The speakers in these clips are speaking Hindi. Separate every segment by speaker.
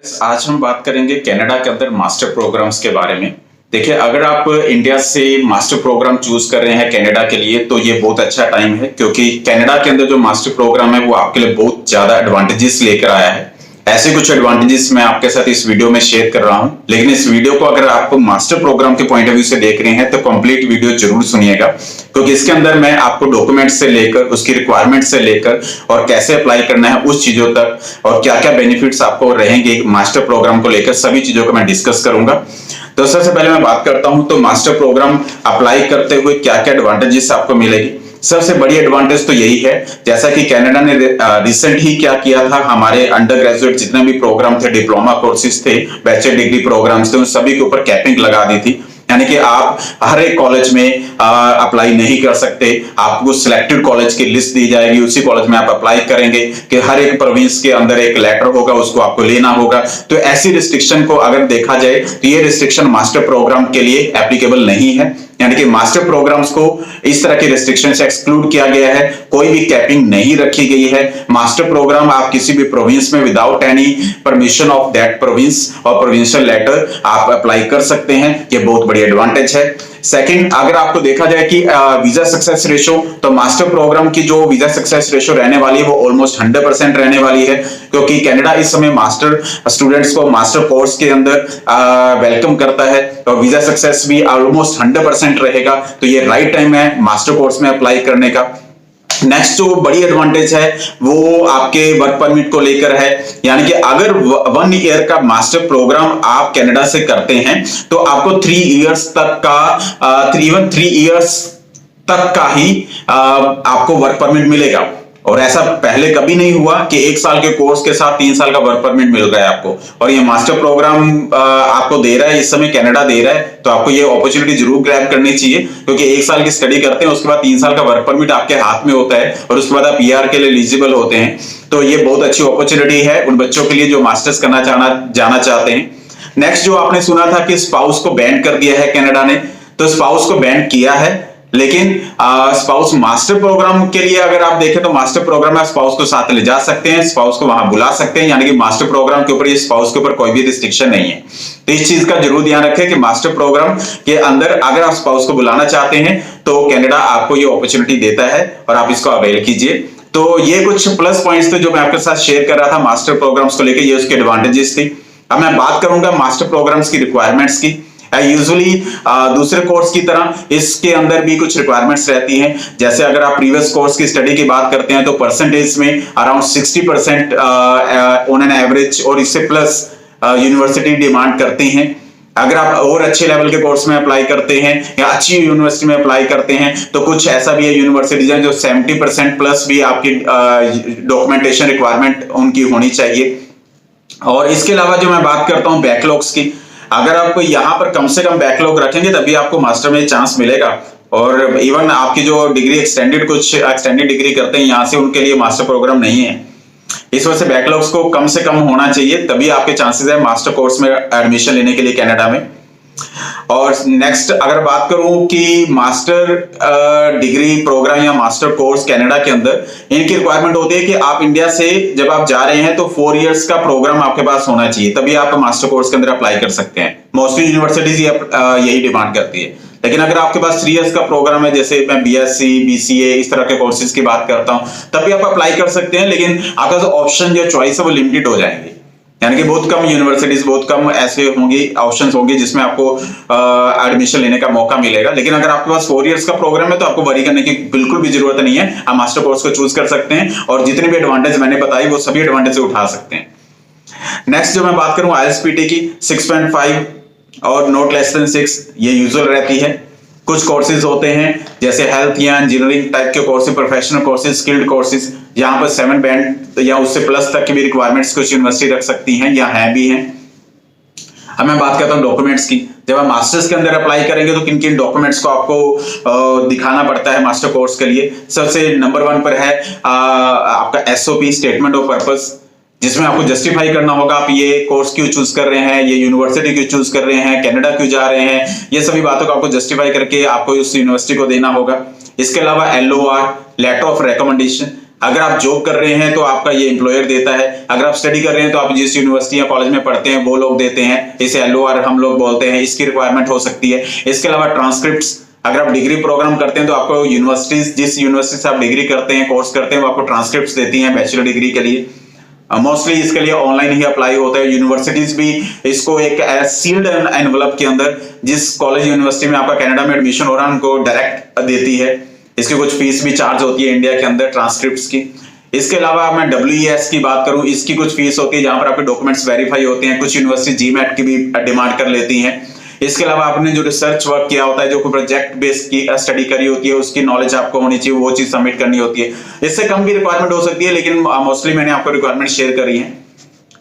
Speaker 1: आज हम बात करेंगे कनाडा के अंदर मास्टर प्रोग्राम्स के बारे में। देखिए, अगर आप इंडिया से मास्टर प्रोग्राम चूज कर रहे हैं कनाडा के लिए तो ये बहुत अच्छा टाइम है, क्योंकि कनाडा के अंदर जो मास्टर प्रोग्राम है वो आपके लिए बहुत ज्यादा एडवांटेजेस लेकर आया है। ऐसे कुछ एडवांटेजेस मैं आपके साथ इस वीडियो में शेयर कर रहा हूं, लेकिन इस वीडियो को अगर आप मास्टर प्रोग्राम के पॉइंट ऑफ व्यू से देख रहे हैं तो कंप्लीट वीडियो जरूर सुनिएगा, क्योंकि इसके अंदर मैं आपको डॉक्यूमेंट से लेकर उसकी रिक्वायरमेंट से लेकर और कैसे अप्लाई करना है उस चीजों तक और क्या क्या बेनिफिट्स आपको रहेंगे मास्टर प्रोग्राम को लेकर, सभी चीजों को मैं डिस्कस करूंगा। तो सबसे पहले मैं बात करता हूं तो मास्टर प्रोग्राम अप्लाई करते हुए क्या क्या एडवांटेजेस आपको मिलेगी। सबसे बड़ी एडवांटेज तो यही है, जैसा कि कनाडा ने रिसेंट ही क्या किया था, हमारे अंडर ग्रेजुएट जितने भी प्रोग्राम थे, डिप्लोमा कोर्सेज थे, बैचलर डिग्री प्रोग्राम्स थे, उन सभी के ऊपर कैपिंग लगा दी थी। यानी कि आप हर एक कॉलेज में अप्लाई नहीं कर सकते, आपको सिलेक्टेड कॉलेज की लिस्ट दी जाएगी, उसी कॉलेज में आप अप्लाई करेंगे कि हर एक प्रोविंस के अंदर एक लेटर होगा, उसको आपको लेना होगा। तो ऐसी रिस्ट्रिक्शन को अगर देखा जाए तो ये रिस्ट्रिक्शन मास्टर प्रोग्राम के लिए एप्लीकेबल नहीं है। यानी कि मास्टर प्रोग्राम्स को इस तरह के रिस्ट्रिक्शन से एक्सक्लूड किया गया है, कोई भी कैपिंग नहीं रखी गई है। मास्टर प्रोग्राम आप किसी भी प्रोविंस में without any permission of that province और प्रोविंशियल लेटर आप अप्लाई कर सकते हैं, ये बहुत बड़ी एडवांटेज है। सेकंड, अगर आपको देखा जाए कि वीजा सक्सेस रेशो, तो मास्टर प्रोग्राम की जो वीजा सक्सेस रेशो रहने वाली है वो ऑलमोस्ट 100% रहने वाली है, क्योंकि कनाडा इस समय मास्टर स्टूडेंट्स को मास्टर कोर्स के अंदर वेलकम करता है और वीजा सक्सेस भी ऑलमोस्ट 100% रहेगा। तो ये राइट टाइम है मास्टर कोर्स में अप्लाई करने का। नेक्स्ट जो बड़ी एडवांटेज है वो आपके वर्क परमिट को लेकर है, यानी कि अगर 1 ईयर का मास्टर प्रोग्राम आप कनाडा से करते हैं तो आपको 3 इयर्स तक का 3 इयर्स तक का ही आपको वर्क परमिट मिलेगा। और ऐसा पहले कभी नहीं हुआ कि 1 साल के कोर्स के साथ 3 साल का वर्क परमिट मिल गया आपको, और ये मास्टर प्रोग्राम आपको दे रहा है, इस समय कनाडा दे रहा है, तो आपको ये अपॉर्चुनिटी जरूर ग्रैब करनी चाहिए, क्योंकि 1 साल की स्टडी करते हैं, उसके बाद 3 साल का वर्क परमिट आपके हाथ में होता है और उसके बाद आप पीआर के लिए एलिजिबल होते हैं। तो ये बहुत अच्छी अपॉर्चुनिटी है उन बच्चों के लिए जो मास्टर्स करना जाना चाहते हैं। नेक्स्ट, जो आपने सुना था कि स्पाउस को बैन कर दिया है कनाडा ने, तो स्पाउस को बैन किया है, लेकिन स्पाउस मास्टर प्रोग्राम के लिए अगर आप देखें तो मास्टर प्रोग्राम में स्पाउस को साथ ले जा सकते हैं, स्पाउस को वहां बुला सकते हैं, यानी कि मास्टर प्रोग्राम के ऊपर ये स्पाउस के ऊपर कोई भी रिस्ट्रिक्शन नहीं है। तो इस चीज का जरूर ध्यान रखें कि मास्टर प्रोग्राम के अंदर अगर आप स्पाउस को बुलाना चाहते हैं तो कनाडा आपको ये अपॉर्चुनिटी देता है और आप इसको अवेल कीजिए। तो ये कुछ प्लस पॉइंट्स थे जो मैं आपके साथ शेयर कर रहा था मास्टर प्रोग्राम्स को लेकर, ये उसके एडवांटेजेस थी। अब मैं बात करूंगा मास्टर प्रोग्राम्स की रिक्वायरमेंट्स की। यूजुअली दूसरे कोर्स की तरह इसके अंदर भी कुछ रिक्वायरमेंट्स रहती हैं। जैसे अगर आप प्रीवियस कोर्स की स्टडी की बात करते हैं तो परसेंटेज में अराउंड 60% ऑन एन एवरेज और इससे प्लस यूनिवर्सिटी डिमांड करती हैं। अगर आप और अच्छे लेवल के कोर्स में अप्लाई करते हैं या अच्छी यूनिवर्सिटी में अप्लाई करते हैं तो कुछ ऐसा भी है यूनिवर्सिटीज हैं जो 70% प्लस भी आपकी डॉक्यूमेंटेशन रिक्वायरमेंट उनकी होनी चाहिए। और इसके अलावा जो मैं बात करता हूं बैकलॉग्स की, अगर आप यहाँ पर कम से कम बैकलॉग रखेंगे तभी आपको मास्टर में चांस मिलेगा। और इवन आपकी जो डिग्री कुछ एक्सटेंडेड डिग्री करते हैं यहाँ से, उनके लिए मास्टर प्रोग्राम नहीं है। इस वजह से बैकलॉग्स को कम से कम होना चाहिए, तभी आपके चांसेस है मास्टर कोर्स में एडमिशन लेने के लिए कनाडा में। और नेक्स्ट अगर बात करूं कि मास्टर डिग्री प्रोग्राम या मास्टर कोर्स कनाडा के अंदर, इनकी रिक्वायरमेंट होती है कि आप इंडिया से जब आप जा रहे हैं तो 4 इयर्स का प्रोग्राम आपके पास होना चाहिए, तभी आप मास्टर कोर्स के अंदर अप्लाई कर सकते हैं। मोस्टली यूनिवर्सिटीज यही डिमांड करती है। लेकिन अगर आपके पास 3 इयर्स का प्रोग्राम है, जैसे मैं बीएससी बीसीए इस तरह के कोर्सेज की बात करता हूं, तभी आप अप्लाई कर सकते हैं, लेकिन आपका जो ऑप्शन जो चॉइस है वो लिमिटेड हो जाएंगे। यानी कि बहुत कम यूनिवर्सिटीज, बहुत कम ऐसे होंगी ऑप्शंस होंगे जिसमें आपको एडमिशन लेने का मौका मिलेगा। लेकिन अगर आपके पास 4 इयर्स का प्रोग्राम है तो आपको वरी करने की बिल्कुल भी जरूरत नहीं है, आप मास्टर कोर्स को चूज कर सकते हैं और जितने भी एडवांटेज मैंने बताई वो सभी एडवांटेज उठा सकते हैं। नेक्स्ट जो मैं बात करूं IELTS-PT की, 6.5 और नॉट लेस देन 6 ये यूजुअल रहती है। कुछ कोर्सेज होते हैं जैसे हेल्थ या इंजीनियरिंग टाइप के courses, professional courses, skilled courses, यहाँ पर 7 बैंड या उससे प्लस तक की भी रिक्वायरमेंट्स कुछ यूनिवर्सिटी रख सकती हैं या है भी हैं। अब मैं बात करता हूँ डॉक्यूमेंट्स की। जब आप मास्टर्स के अंदर अप्लाई करेंगे तो किन किन डॉक्यूमेंट्स को आपको दिखाना पड़ता है मास्टर कोर्स के लिए। सबसे नंबर 1 पर है आपका SOP, स्टेटमेंट ऑफ पर्पस, जिसमें आपको जस्टिफाई करना होगा आप ये कोर्स क्यों चूज कर रहे हैं, ये यूनिवर्सिटी क्यों चूज कर रहे हैं, कनाडा क्यों जा रहे हैं, ये सभी बातों को आपको जस्टिफाई करके आपको उस यूनिवर्सिटी को देना होगा। इसके अलावा LOR, लेटर ऑफ रिकमेंडेशन, अगर आप जॉब कर रहे हैं तो आपका ये एम्प्लॉयर देता है, अगर आप स्टडी कर रहे हैं तो आप जिस यूनिवर्सिटी या कॉलेज में पढ़ते हैं वो लोग देते हैं, इसे LOR हम लोग बोलते हैं, इसकी रिक्वायरमेंट हो सकती है। इसके अलावा ट्रांसक्रिप्ट्स, अगर आप डिग्री प्रोग्राम करते हैं तो आपको यूनिवर्सिटीज, जिस यूनिवर्सिटी से आप डिग्री करते हैं, कोर्स करते हैं, वो आपको ट्रांसक्रिप्ट्स देती हैं बैचलर डिग्री के लिए। मोस्टली इसके लिए ऑनलाइन ही अप्लाई होता है। यूनिवर्सिटीज भी इसको एक सील्ड एनवलप के अंदर, जिस कॉलेज यूनिवर्सिटी में आपका कनाडा में एडमिशन हो रहा है उनको डायरेक्ट देती है। इसकी कुछ फीस भी चार्ज होती है इंडिया के अंदर ट्रांसक्रिप्ट्स की। इसके अलावा मैं WES की बात करूं, इसकी कुछ फीस होती है जहां पर आपके डॉक्यूमेंट्स वेरीफाई होते हैं। कुछ यूनिवर्सिटी GMAT की भी डिमांड कर लेती हैं। इसके अलावा आपने जो रिसर्च वर्क किया होता है, जो कोई प्रोजेक्ट बेस्ड की स्टडी करी होती है, उसकी नॉलेज आपको होनी चाहिए, वो चीज सबमिट करनी होती है। इससे कम भी रिक्वायरमेंट हो सकती है, लेकिन मोस्टली मैंने आपको रिक्वायरमेंट शेयर करी है।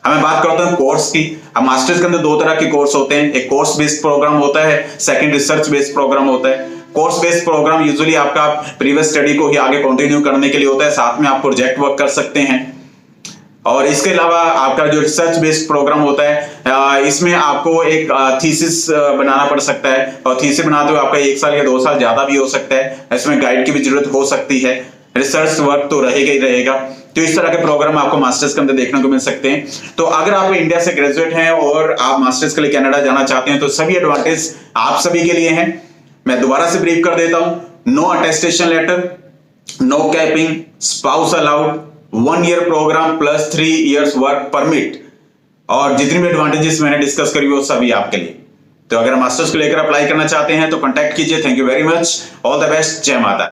Speaker 1: मैं बात करता हूं कोर्स की। अब मास्टर्स के अंदर दो तरह के कोर्स होते हैं, एक कोर्स बेस्ड प्रोग्राम होता है, सेकंड रिसर्च बेस्ड प्रोग्राम होता है। कोर्स बेस्ड प्रोग्राम यूजुअली आपका प्रीवियस स्टडी को ही आगे कंटिन्यू करने के लिए होता है, साथ में आप प्रोजेक्ट वर्क कर सकते हैं। और इसके अलावा आपका जो रिसर्च बेस्ड प्रोग्राम होता है, इसमें आपको एक थीसिस बनाना पड़ सकता है, और थीसिस बनाते हुए आपका 1 साल या 2 साल ज्यादा भी हो सकता है। इसमें गाइड की भी जरूरत हो सकती है, रिसर्च वर्क तो रहेगा ही रहेगा। तो इस तरह के प्रोग्राम आपको मास्टर्स के अंदर देखने को मिल सकते हैं। तो अगर आप इंडिया से ग्रेजुएट हैं और आप मास्टर्स के लिए कनाडा जाना चाहते हैं तो सभी एडवांटेज आप सभी के लिए हैं। मैं दोबारा से ब्रीफ कर देता हूं। No attestation letter, no capping, spouse allowed, 1 year programme plus 3 years work permit, और जितनी भी एडवांटेजेस मैंने डिस्कस करी वो सभी आपके लिए। तो अगर मास्टर्स को लेकर अप्लाई करना चाहते हैं तो कांटेक्ट कीजिए। Thank you very much, all the best, जय माता।